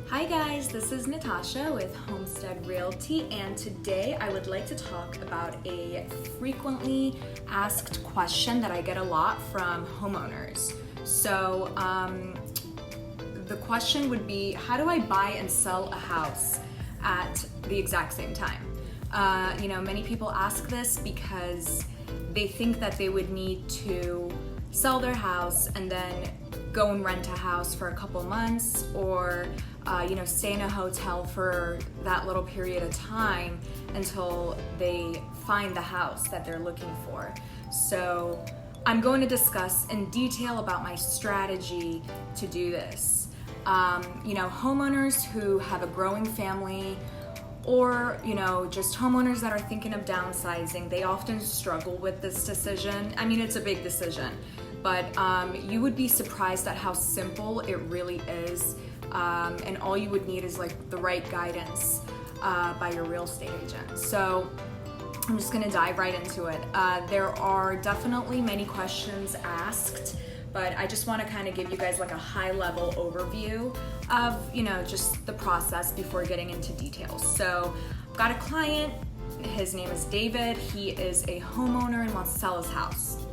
Hi guys, this is Natasha with Homestead Realty, and today I would like to talk about a frequently asked question that I get a lot from homeowners. So the question would be, how do I buy and sell a house at the exact same time? Many people ask this because they think that they would need to sell their house and then go and rent a house for a couple months, or stay in a hotel for that little period of time until they find the house that they're looking for. So I'm going to discuss in detail about my strategy to do this. Homeowners who have a growing family, or just homeowners that are thinking of downsizing, they often struggle with this decision. I mean, it's a big decision, but you would be surprised at how simple it really is, and all you would need is like the right guidance by your real estate agent. So I'm just gonna dive right into it. There are definitely many questions asked, but I just want to kind of give you guys like a high level overview of just the process before getting into details. So I've got a client, his name is David. He is a homeowner and wants to sell his house,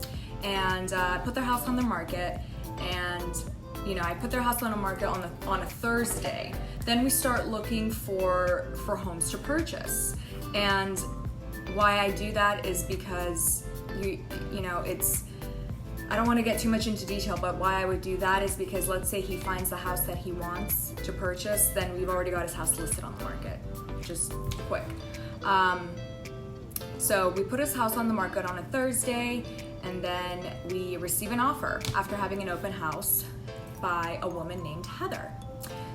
and put their house on the market. And I put their house on the market on a Thursday. Then we start looking for homes to purchase. And why I do that is because I don't want to get too much into detail, but why I would do that is because let's say he finds the house that he wants to purchase, then we've already got his house listed on the market. Just quick. So we put his house on the market on a Thursday, and then we receive an offer after having an open house by a woman named Heather.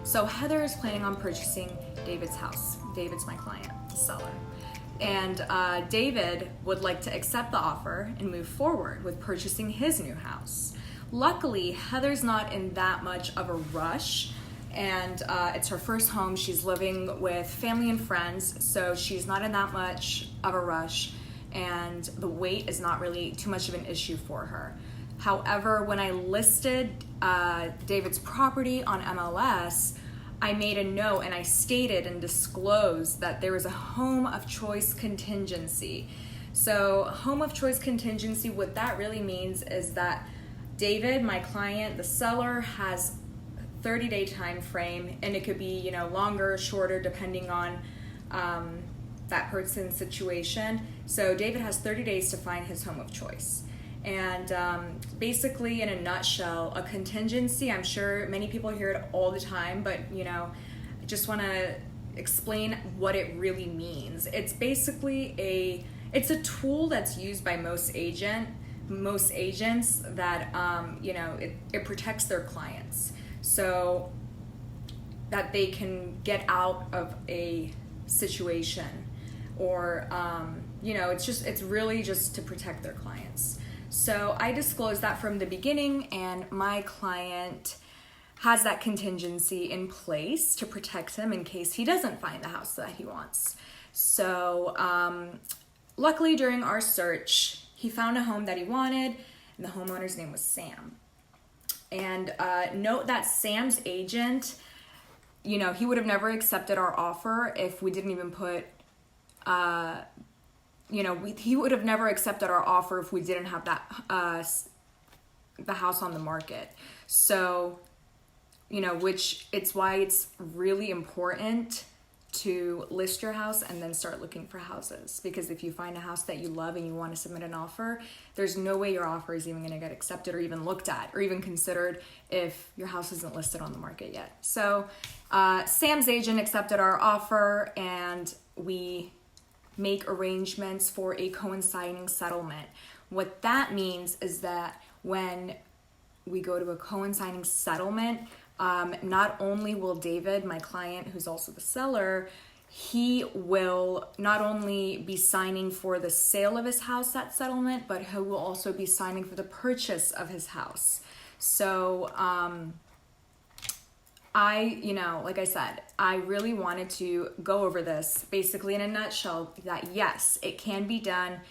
So Heather is planning on purchasing David's house. David's my client, the seller. And David would like to accept the offer and move forward with purchasing his new house. Luckily, Heather's not in that much of a rush, and it's her first home. She's living with family and friends, so she's not in that much of a rush, and the wait is not really too much of an issue for her. However, when I listed David's property on MLS, I made a note and I stated and disclosed that there was a home of choice contingency. So home of choice contingency, what that really means is that David, my client, the seller, has 30-day time frame, and it could be longer or shorter depending on that person's situation. So David has 30 days to find his home of choice. And basically, in a nutshell, a contingency, I'm sure many people hear it all the time, but I just want to explain what it really means. It's basically it's a tool that's used by most agents that it protects their clients so that they can get out of a situation, or it's really just to protect their clients. So I disclosed that from the beginning, and my client has that contingency in place to protect him in case he doesn't find the house that he wants. So luckily during our search, he found a home that he wanted, and the homeowner's name was Sam. And note that Sam's agent, he would have never accepted our offer if we didn't even put he would have never accepted our offer if we didn't have that the house on the market. So, which it's why it's really important to list your house and then start looking for houses. Because if you find a house that you love and you want to submit an offer, there's no way your offer is even going to get accepted or even looked at or even considered if your house isn't listed on the market yet. So, Sam's agent accepted our offer, and we make arrangements for a coinciding settlement. What that means is that when we go to a coinciding settlement, not only will David, my client, who's also the seller, he will not only be signing for the sale of his house at settlement, but he will also be signing for the purchase of his house. So like I said, I really wanted to go over this basically in a nutshell, that yes, it can be done.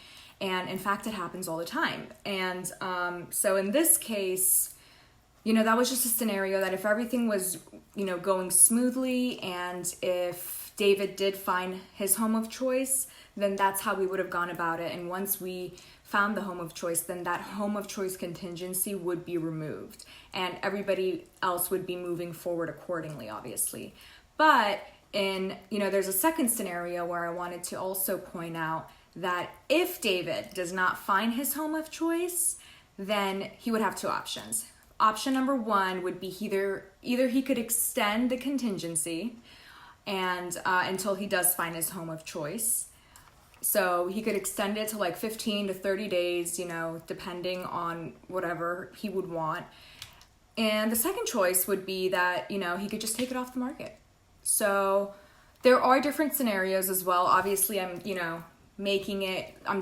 And in fact, it happens all the time. And so in this case, that was just a scenario that if everything was going smoothly, and if David did find his home of choice, then that's how we would have gone about it. And once we found the home of choice, then that home of choice contingency would be removed and everybody else would be moving forward accordingly, obviously. But there's a second scenario where I wanted to also point out that if David does not find his home of choice, then he would have two options. Option number one would be either he could extend the contingency and until he does find his home of choice. So he could extend it to like 15 to 30 days, depending on whatever he would want. And the second choice would be that, he could just take it off the market. So there are different scenarios as well. Obviously, I'm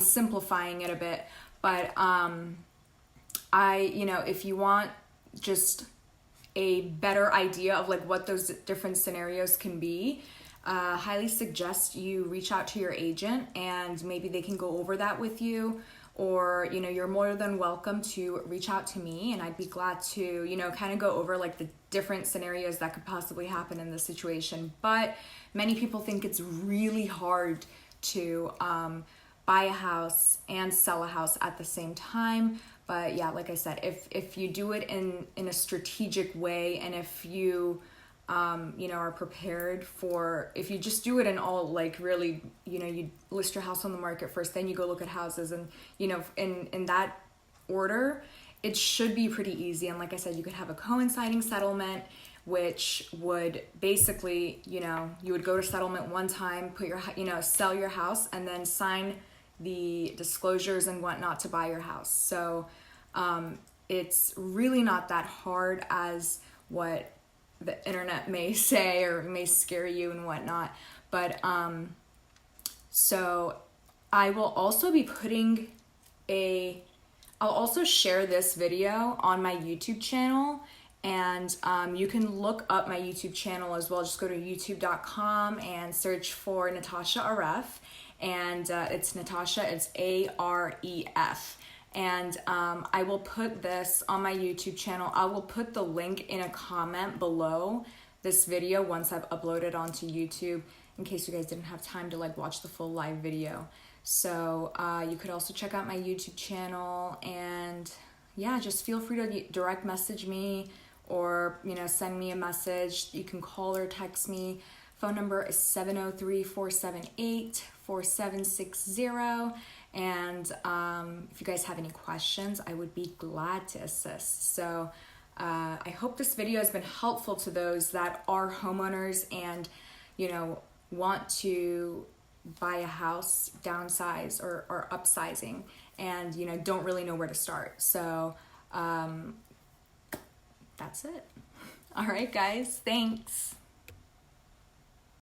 simplifying it a bit, but if you want just a better idea of like what those different scenarios can be, highly suggest you reach out to your agent and maybe they can go over that with you, or you're more than welcome to reach out to me and I'd be glad to kind of go over like the different scenarios that could possibly happen in this situation. But many people think it's really hard to buy a house and sell a house at the same time. But yeah, like I said, if you do it in a strategic way, and if you are prepared for, if you just do it in all like really, you list your house on the market first, then you go look at houses, and in that order, it should be pretty easy. And like I said, you could have a coinciding settlement, which would basically, you would go to settlement one time, put your, sell your house, and then sign the disclosures and whatnot to buy your house. So it's really not that hard as what the internet may say or may scare you and whatnot. But so I will also be I'll also share this video on my YouTube channel, and you can look up my YouTube channel as well. Just go to youtube.com and search for Natasha Aref, and it's Natasha, it's Aref. And I will put this on my YouTube channel. I will put the link in a comment below this video once I've uploaded onto YouTube, in case you guys didn't have time to like watch the full live video. So you could also check out my YouTube channel, and yeah, just feel free to direct message me or send me a message. You can call or text me. Phone number is 703-478-4760. And if you guys have any questions, I would be glad to assist. So I hope this video has been helpful to those that are homeowners and, want to buy a house, downsize or upsizing, and, don't really know where to start. So that's it. All right, guys, thanks.